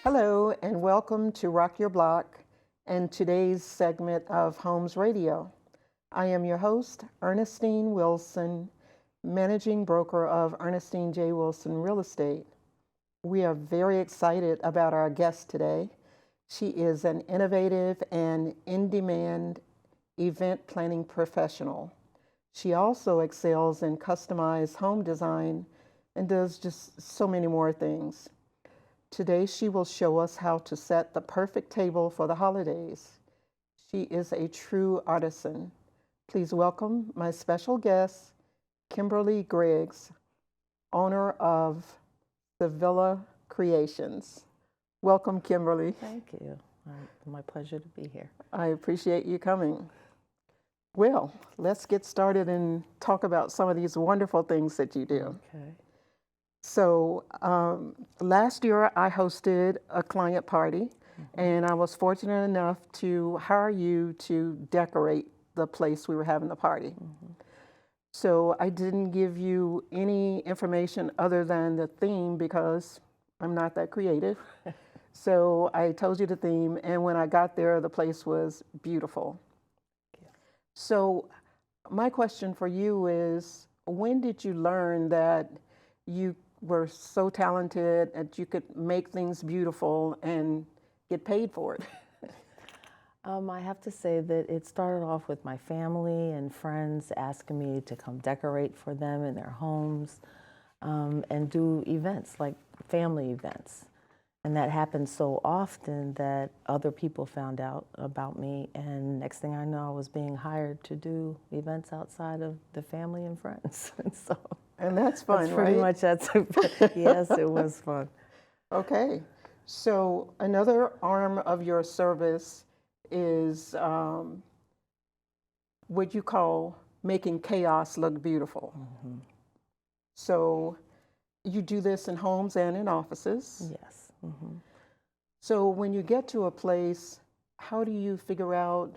Hello and welcome to Rock Your Block and today's segment of Homes Radio. I am your host, Ernestine Wilson, Managing Broker of Ernestine J. Wilson Real Estate. We are very excited about our guest today. She is an innovative and in-demand event planning professional. She also excels in customized home design and does just so many more things. Today, she will show us how to set the perfect table for the holidays. She is a true artisan. Please welcome my special guest, Kimberly Griggs, owner of SivillaCreations. Welcome, Kimberly. Thank you. My pleasure to be here. I appreciate you coming. Well, let's get started and talk about some of these wonderful things that you do. Okay. So last year I hosted a client party, and I was fortunate enough to hire you to decorate the place we were having the party. So I didn't give you any information other than the theme because I'm not that creative. So I told you the theme, and when I got there, the place was beautiful. So my question for you is, when did you learn that you were so talented that you could make things beautiful and get paid for it? I have to say that it started off with my family and friends asking me to come decorate for them in their homes and do events like family events. And that happened so often that other people found out about me, and next thing I know, I was being hired to do events outside of the family and friends. And that's fun, that's pretty right? Yes, it was fun. Okay. So another arm of your service is what you call making chaos look beautiful. So you do this in homes and in offices. Yes. So when you get to a place, how do you figure out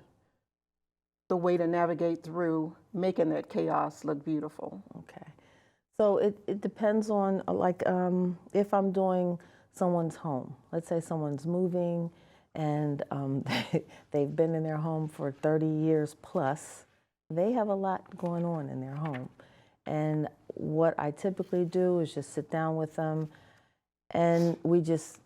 the way to navigate through making that chaos look beautiful? Okay. So it depends on, if I'm doing someone's home. Let's say someone's moving and they've been in their home for 30 years plus. They have a lot going on in their home. And what I typically do is just sit down with them and we just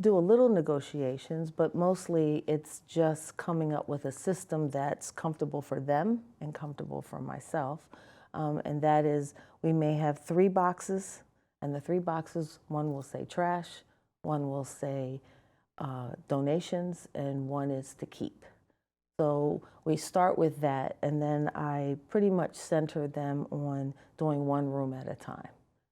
do a little negotiations, but mostly it's just coming up with a system that's comfortable for them and comfortable for myself. And that is, we may have 3 boxes, and the 3 boxes, one will say trash, one will say donations, and one is to keep. So we start with that, and then I pretty much center them on doing one room at a time.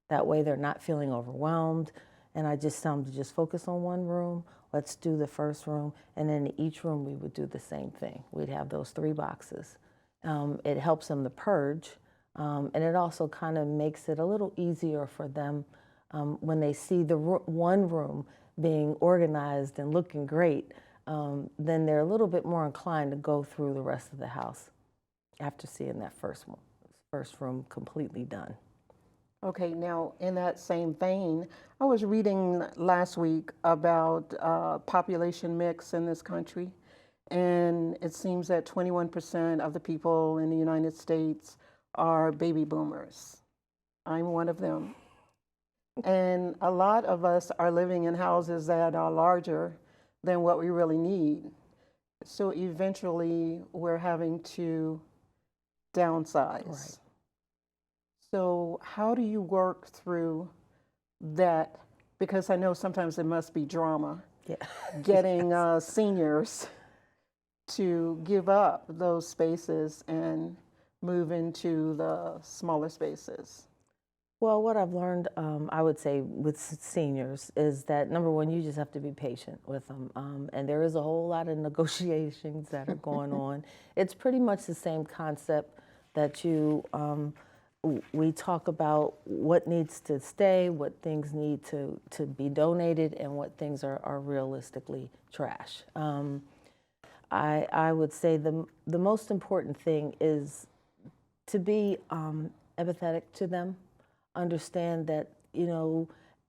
That way they're not feeling overwhelmed, and I just tell them to just focus on one room. Let's do the first room, and then in each room we would do the same thing. We'd have those 3 boxes. It helps them to purge. And it also kind of makes it a little easier for them when they see the one room being organized and looking great, then they're a little bit more inclined to go through the rest of the house after seeing that first room completely done. Okay, now in that same vein, I was reading last week about population mix in this country, and it seems that 21% of the people in the United States are baby boomers. I'm one of them. And a lot of us are living in houses that are larger than what we really need. So eventually we're having to downsize. Right. So how do you work through that? Because I know sometimes there must be drama. Yeah. Getting seniors to give up those spaces and move into the smaller spaces. Well, what I've learned, I would say, with seniors is that, number one, you just have to be patient with them. And there is a whole lot of negotiations that are going on. It's pretty much the same concept that we talk about what needs to stay, what things need to be donated, and what things are realistically trash. I would say the most important thing is to be empathetic to them, understand that,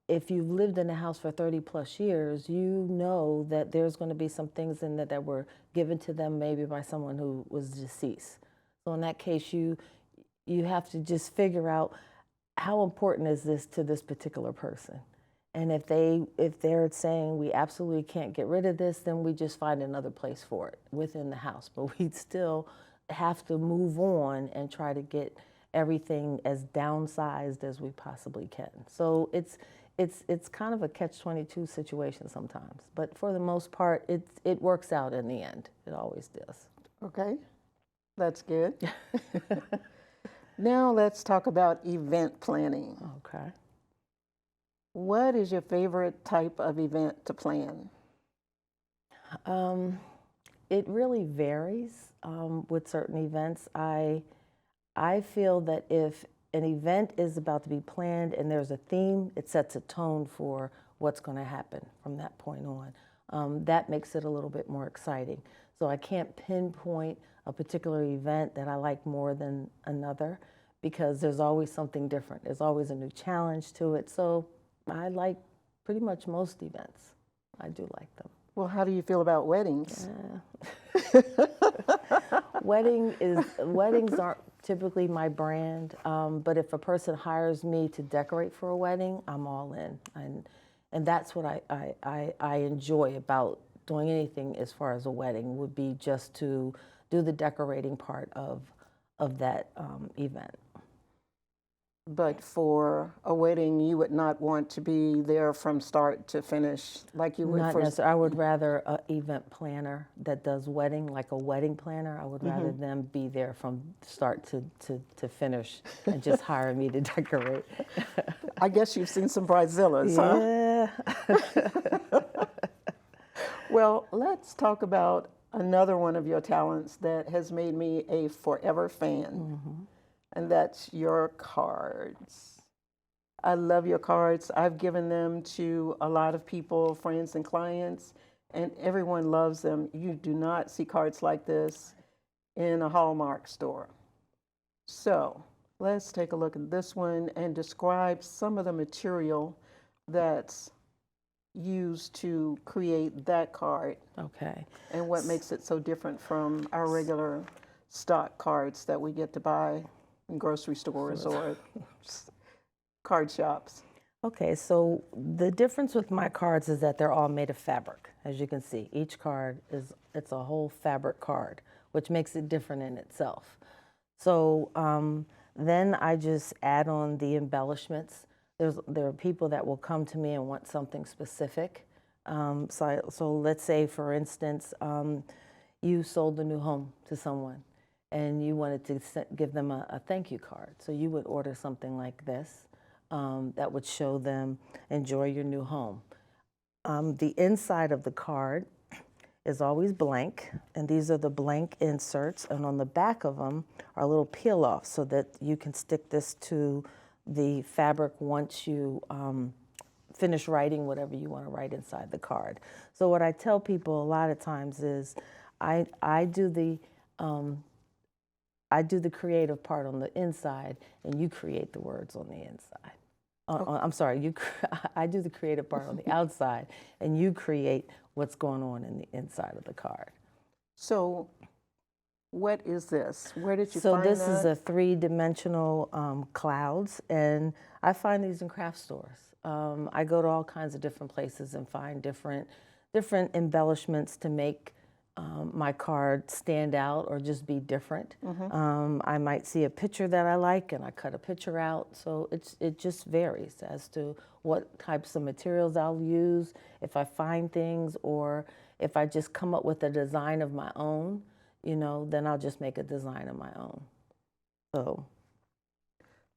if you've lived in a house for 30 plus years, you know that there's going to be some things in there that were given to them maybe by someone who was deceased. So in that case, you have to just figure out how important is this to this particular person. And if they're saying we absolutely can't get rid of this, then we just find another place for it within the house. But we'd still have to move on and try to get everything as downsized as we possibly can. So it's kind of a catch-22 situation sometimes, but for the most part, it works out in the end. It always does. Okay, that's good. Now let's talk about event planning. Okay. What is your favorite type of event to plan? It really varies with certain events. I feel that if an event is about to be planned and there's a theme, it sets a tone for what's going to happen from that point on. That makes it a little bit more exciting. So I can't pinpoint a particular event that I like more than another because there's always something different. There's always a new challenge to it. So I like pretty much most events. I do like them. Well, how do you feel about weddings? Weddings aren't typically my brand, but if a person hires me to decorate for a wedding, I'm all in, and that's what I enjoy about doing anything as far as a wedding would be just to do the decorating part of that event. But for a wedding, you would not want to be there from start to finish like you would Not for... necessarily. I would rather an event planner that does wedding, like a wedding planner. I would rather them be there from start to finish and just hire me to decorate. I guess you've seen some bridezillas, huh? Yeah. Well, let's talk about another one of your talents that has made me a forever fan. And that's your cards. I love your cards. I've given them to a lot of people, friends and clients, and everyone loves them. You do not see cards like this in a Hallmark store. So let's take a look at this one and describe some of the material that's used to create that card. Okay. And what makes it so different from our regular stock cards that we get to buy in grocery stores or card shops. Okay, so the difference with my cards is that they're all made of fabric. As you can see, each card it's a whole fabric card, which makes it different in itself. So then I just add on the embellishments. There are people that will come to me and want something specific. So let's say, for instance, you sold a new home to someone and you wanted to give them a thank you card. So you would order something like this that would show them, enjoy your new home. The inside of the card is always blank, and these are the blank inserts, and on the back of them are little peel-offs so that you can stick this to the fabric once you finish writing whatever you want to write inside the card. So what I tell people a lot of times is I do the creative part on the inside, and you create the words on the inside. I'm sorry, I do the creative part on the outside, and you create what's going on in the inside of the card. So what is this? Where did you find that? So this is a three-dimensional clouds, and I find these in craft stores. I go to all kinds of different places and find different embellishments to make my card stand out or just be different. I might see a picture that I like and I cut a picture out. So it just varies as to what types of materials I'll use, if I find things, or if I just come up with a design of my own, then I'll just make a design of my own. So.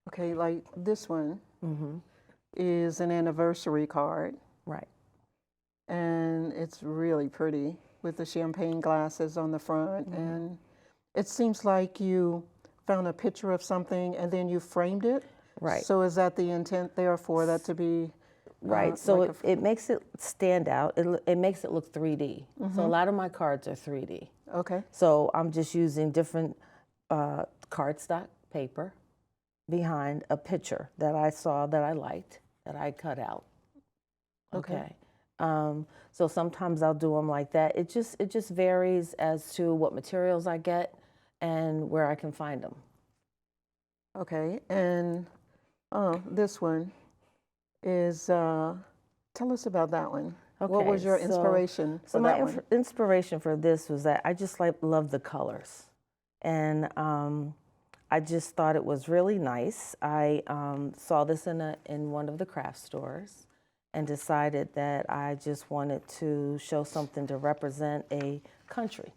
Okay, like this one is an anniversary card. Right. And it's really pretty, with the champagne glasses on the front. And it seems like you found a picture of something and then you framed it. Right. So is that the intent there for that to be? Right. So like it makes it stand out. It makes it look 3D. So a lot of my cards are 3D. Okay. So I'm just using different cardstock paper behind a picture that I saw that I liked, that I cut out. Okay. So sometimes I'll do them like that. It just varies as to what materials I get and where I can find them. Okay, and this one is, tell us about that one. What was your inspiration for that one? Inspiration for this was that I just love the colors. And I just thought it was really nice. I saw this in one of the craft stores and decided that I just wanted to show something to represent a country.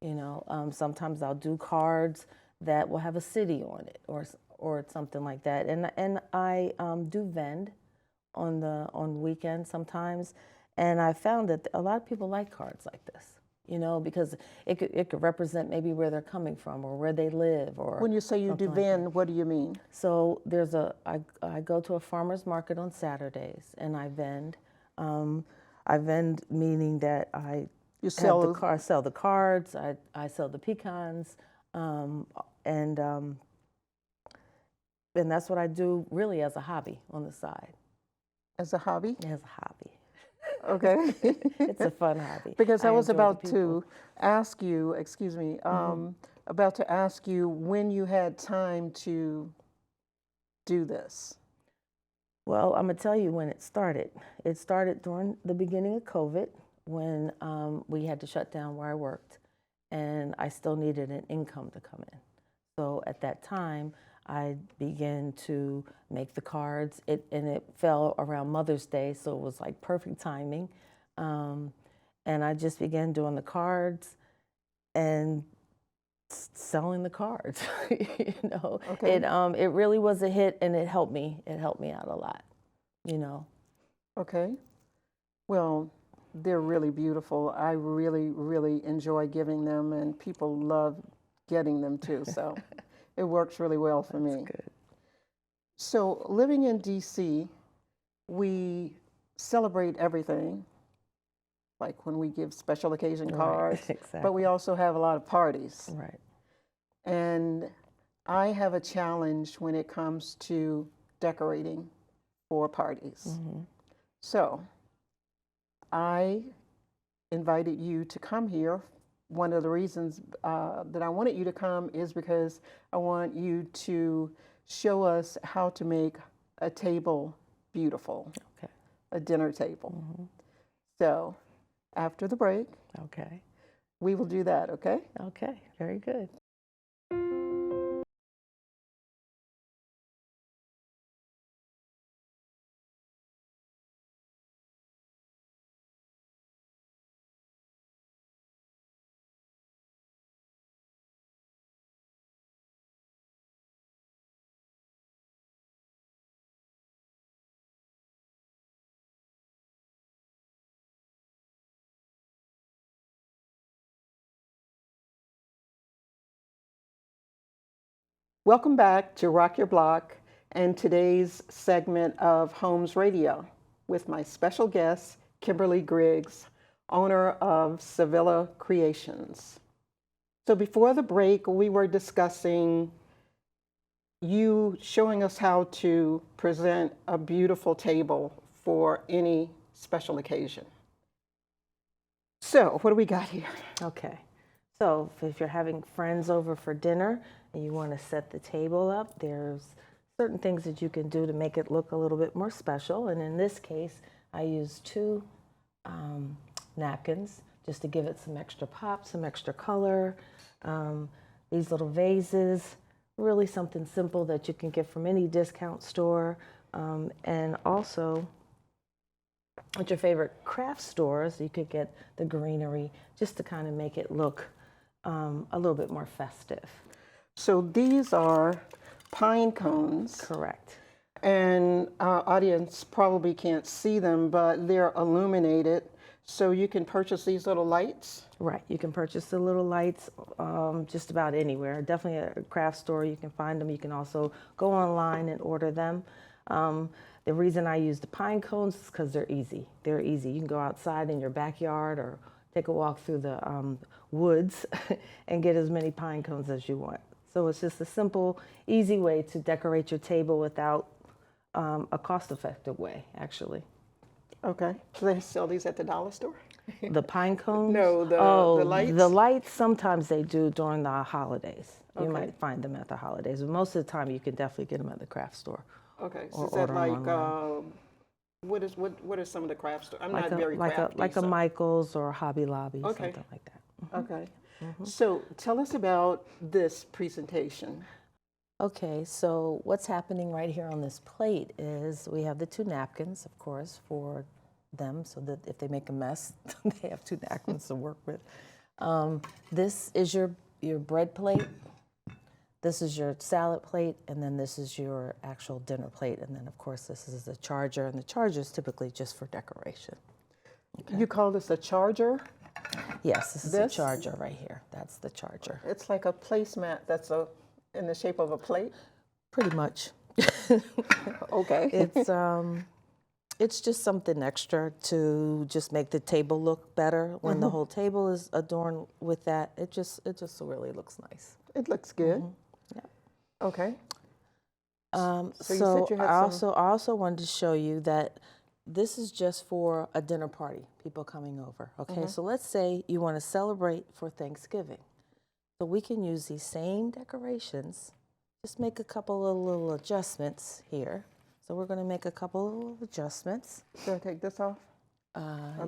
You know, sometimes I'll do cards that will have a city on it or something like that. And I do vend on weekends sometimes, and I found that a lot of people like cards like this. You know, because it could represent maybe where they're coming from or where they live. Or when you say you do vend, what do you mean? So I go to a farmer's market on Saturdays and I vend. I vend meaning that I sell the cards, I sell the pecans, and that's what I do really as a hobby on the side. As a hobby? As a hobby. Okay. It's a fun hobby. Because I was about to ask you, about to ask you when you had time to do this. Well, I'm going to tell you when it started. It started during the beginning of COVID when we had to shut down where I worked, and I still needed an income to come in. So at that time, I began to make the cards, and it fell around Mother's Day, so it was like perfect timing. And I just began doing the cards and selling the cards. You know, okay. It really was a hit, and it helped me. It helped me out a lot. You know. Okay. Well, they're really beautiful. I really, really enjoy giving them, and people love getting them too. So. It works really well for me. That's good. So living in DC, we celebrate everything, like when we give special occasion cards, right, exactly. But we also have a lot of parties. Right. And I have a challenge when it comes to decorating for parties. Mm-hmm. So I invited you to come here. One of the reasons that I wanted you to come is because I want you to show us how to make a table beautiful, okay. A dinner table. Mm-hmm. So after the break, okay, we will do that, okay? Okay, very good. Welcome back to Rock Your Block and today's segment of Homes Radio with my special guest, Kimberly Griggs, owner of SivillaCreations. So before the break, we were discussing you showing us how to present a beautiful table for any special occasion. So what do we got here? Okay. So if you're having friends over for dinner and you want to set the table up, there's certain things that you can do to make it look a little bit more special. And in this case, I used 2 napkins just to give it some extra pop, some extra color. These little vases, really something simple that you can get from any discount store. And also, at your favorite craft stores, you could get the greenery just to kind of make it look a little bit more festive. So these are pine cones. Correct. And our audience probably can't see them, but they're illuminated. So you can purchase these little lights? Right. You can purchase the little lights just about anywhere. Definitely at a craft store, you can find them. You can also go online and order them. The reason I use the pine cones is because they're easy. They're easy. You can go outside in your backyard or take a walk through the woods and get as many pine cones as you want. So it's just a simple, easy way to decorate your table without a cost-effective way, actually. Okay. Do they sell these at the dollar store? The pine cones? No, the lights? The lights, sometimes they do during the holidays. You Okay. might find them at the holidays, but most of the time you can definitely get them at the craft store. Okay. So Or is that order 'em like, online. what are some of the craft stores? I'm Like not very crafty. like a so- Michael's or Hobby Lobby, Okay. something like that. Okay. So tell us about this presentation. Okay, so what's happening right here on this plate is we have the 2 napkins, of course, for them, so that if they make a mess, they have 2 napkins to work with. This is your bread plate. This is your salad plate, and then this is your actual dinner plate, and then of course this is the charger, and the charger is typically just for decoration. Okay. You call this a charger? Yes, this is a charger right here. That's the charger. It's like a placemat that's in the shape of a plate? Pretty much. Okay. It's just something extra to just make the table look better. When the whole table is adorned with that, it just really looks nice. It looks good. Yeah. Okay. So you said you had I also wanted to show you that this is just for a dinner party, people coming over. Okay, so let's say you want to celebrate for Thanksgiving. So we can use these same decorations, just make a couple of little adjustments here. So we're going to make a couple of little adjustments. Should I take this off?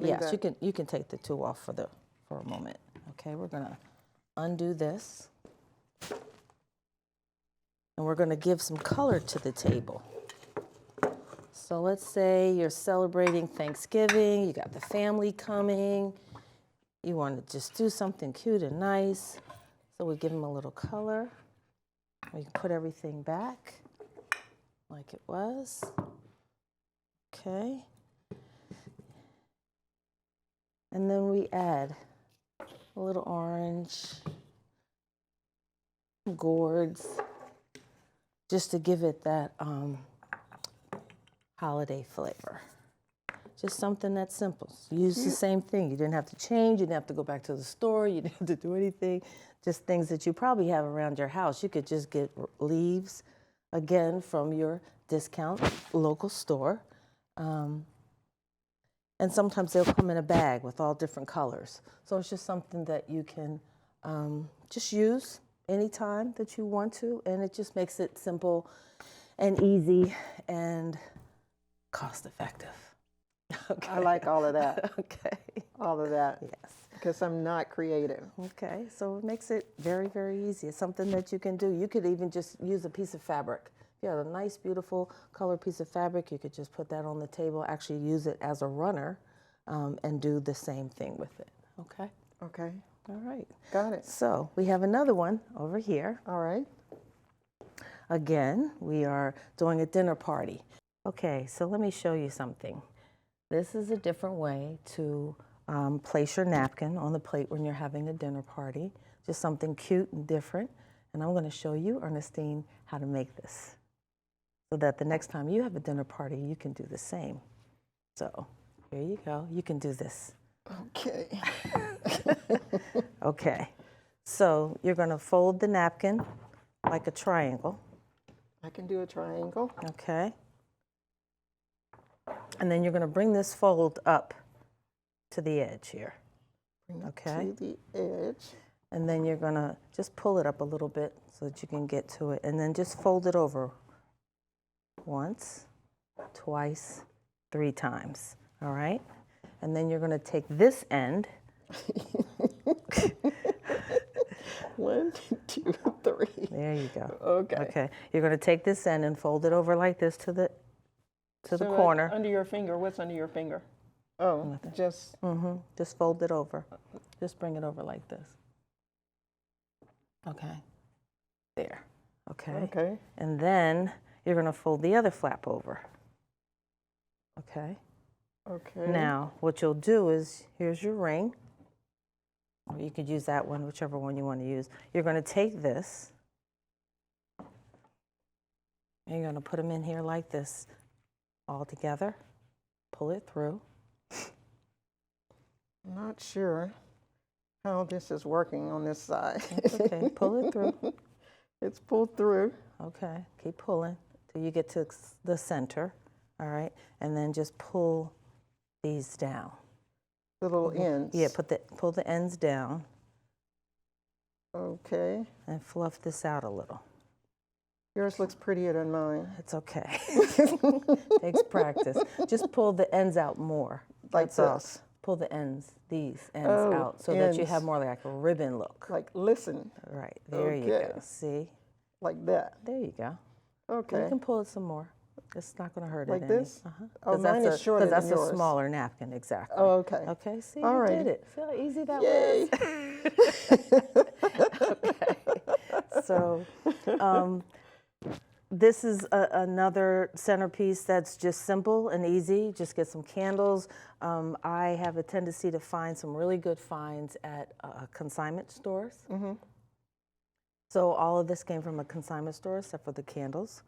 Yes, you can take the 2 off for a moment. Okay, we're going to undo this. And we're going to give some color to the table. So let's say you're celebrating Thanksgiving, you got the family coming, you want to just do something cute and nice. So we give them a little color. We can put everything back like it was. Okay. And then we add a little orange, gourds, just to give it that holiday flavor. Just something that's simple. Use the same thing. You didn't have to change. You didn't have to go back to the store. You didn't have to do anything. Just things that you probably have around your house. You could just get leaves, again, from your discount local store. And sometimes they'll come in a bag with all different colors. So it's just something that you can just use anytime that you want to. And it just makes it simple and easy and cost effective. Okay. I like all of that. Okay. All of that. Yes. Because I'm not creative. Okay, so it makes it very, very easy. It's something that you can do. You could even just use a piece of fabric. If you have a nice, beautiful colored piece of fabric, you could just put that on the table, actually use it as a runner, and do the same thing with it. Okay? Okay. All right. Got it. So we have another one over here. All right. Again, we are doing a dinner party. Okay, so let me show you something. This is a different way to place your napkin on the plate when you're having a dinner party. Just something cute and different. And I'm going to show you, Ernestine, how to make this so that the next time you have a dinner party, you can do the same. So here you go. You can do this. Okay. Okay. So you're going to fold the napkin like a triangle. I can do a triangle. Okay. And then you're going to bring this fold up to the edge here. Bring it Okay. to the edge. And then you're going to just pull it up a little bit so that you can get to it. And then just fold it over once, twice, 3 times. All right? And then you're going to take this end. 1, 2, 3. There you go. Okay. Okay. You're going to take this end and fold it over like this to the corner. Under your finger. What's under your finger? Oh, Nothing. just. Just fold it over. Just bring it over like this. Okay. There. Okay. Okay. And then you're going to fold the other flap over. Okay. Okay. Now, what you'll do is, here's your ring. Or you could use that one, whichever one you want to use. You're going to take this, and you're going to put them in here like this, all together. Pull it through. I'm not sure how this is working on this side. It's okay. Pull it through. It's pulled through. Okay. Keep pulling till you get to the center. All right. And then just pull these down. The little ends. Yeah, pull the ends down. Okay. And fluff this out a little. Yours looks prettier than mine. It's okay. Takes practice. Just pull the ends out more. Like That's all. this. Pull the ends, these ends out, so that you have more like a ribbon look. Like, listen. Right, there you go. See? Like that. There you go. Okay. You can pull it some more. It's not going to hurt it any. Like this? Oh, mine that's is shorter than Because that's yours. a smaller napkin, exactly. Oh, okay. Okay, see, All you right. did it. See how easy that was? Okay. So, this is another centerpiece that's just simple and easy. Just get some candles. I have a tendency to find some really good finds at consignment stores. Mm-hmm. So all of this came from a consignment store, except for the candles.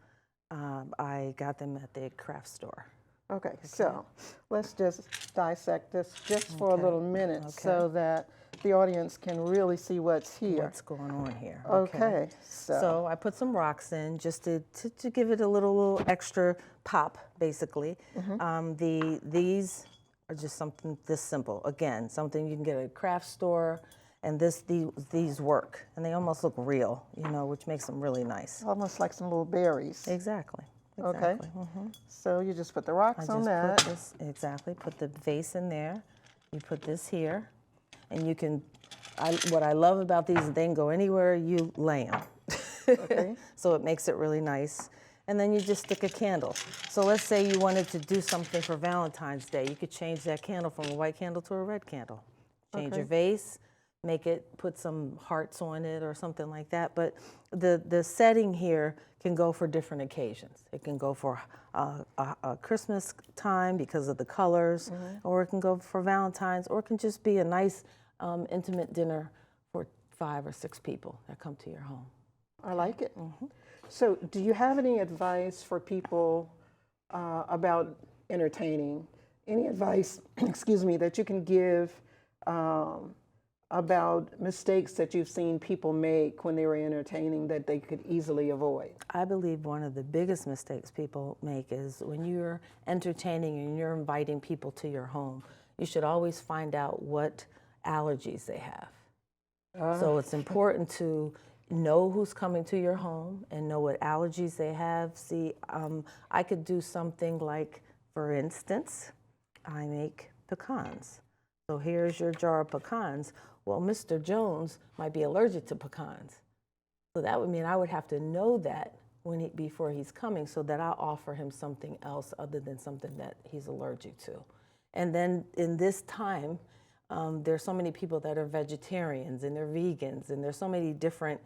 I got them at the craft store. Okay, so let's just dissect this just for a little minute so that the audience can really see what's here. What's going on here. Okay, so I put some rocks in just to give it a little extra pop, basically. Mm-hmm. These are just something this simple. Again, something you can get at a craft store, and these work, and they almost look real, you know, which makes them really nice. Almost like some little berries. Exactly. Okay. Mm-hmm. So you just put the rocks on that. Put the vase in there. You put this here, and you can. What I love about these, they can go anywhere you lay them. Okay. So it makes it really nice. And then you just stick a candle. So let's say you wanted to do something for Valentine's Day. You could change that candle from a white candle to a red candle. Change your vase. Put some hearts on it or something like that. But the setting here can go for different occasions. It can go for a Christmas time because of the colors, or it can go for Valentine's, or it can just be a nice intimate dinner for 5 or 6 people that come to your home. I like it. Mm-hmm. So do you have any advice for people about entertaining? Any advice, excuse me, that you can give about mistakes that you've seen people make when they were entertaining that they could easily avoid? I believe one of the biggest mistakes people make is when you're entertaining and you're inviting people to your home, you should always find out what allergies they have. So it's important to know who's coming to your home and know what allergies they have. See, I could do something like, for instance, I make pecans. So here's your jar of pecans. Well, Mr. Jones might be allergic to pecans. So that would mean I would have to know that before he's coming, so that I'll offer him something else other than something that he's allergic to. And then in this time, there's so many people that are vegetarians and they're vegans, and there's so many different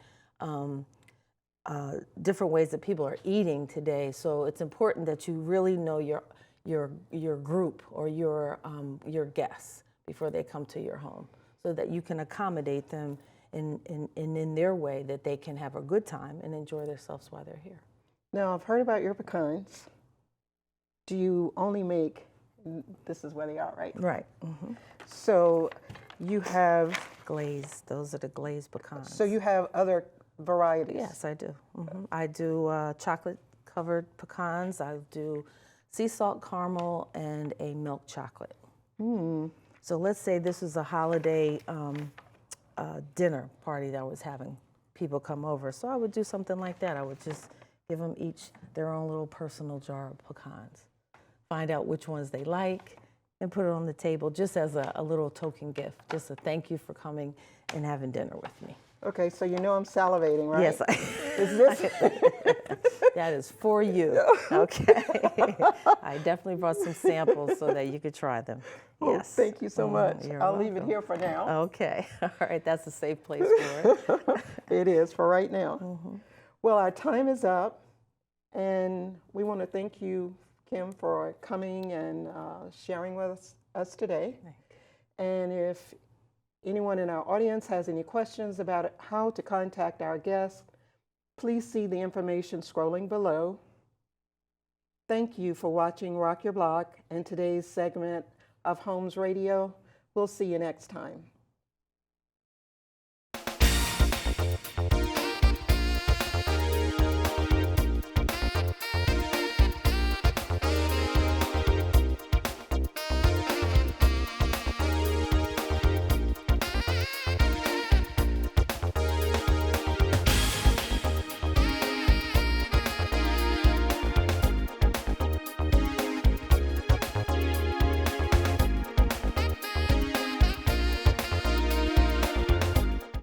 ways that people are eating today. So it's important that you really know your group or your guests before they come to your home, so that you can accommodate them in their way, that they can have a good time and enjoy themselves while they're here. Now, I've heard about your pecans. Do you only make, this is where they are, right? Right. Mm-hmm. So you have glazed, those are the glazed pecans. So you have other varieties? Yes, I do. Mm-hmm. I do chocolate covered pecans. I do sea salt caramel and a milk chocolate. So let's say this is a holiday dinner party that I was having people come over. So I would do something like that. I would just give them each their own little personal jar of pecans. Find out which ones they like and put it on the table just as a little token gift, just a thank you for coming and having dinner with me. Okay, so you know I'm salivating, right? Yes. Is this? That is for you. Okay. I definitely brought some samples so that you could try them. Oh, Yes. thank you so much. I'll welcome. leave it here for now. Okay. All right. That's a safe place for it. It is for right now. Well, our time is up, and we want to thank you, Kim, for coming and sharing with us today. And if anyone in our audience has any questions about how to contact our guests, please see the information scrolling below. Thank you for watching Rock Your Block and today's segment of Homes Radio. We'll see you next time.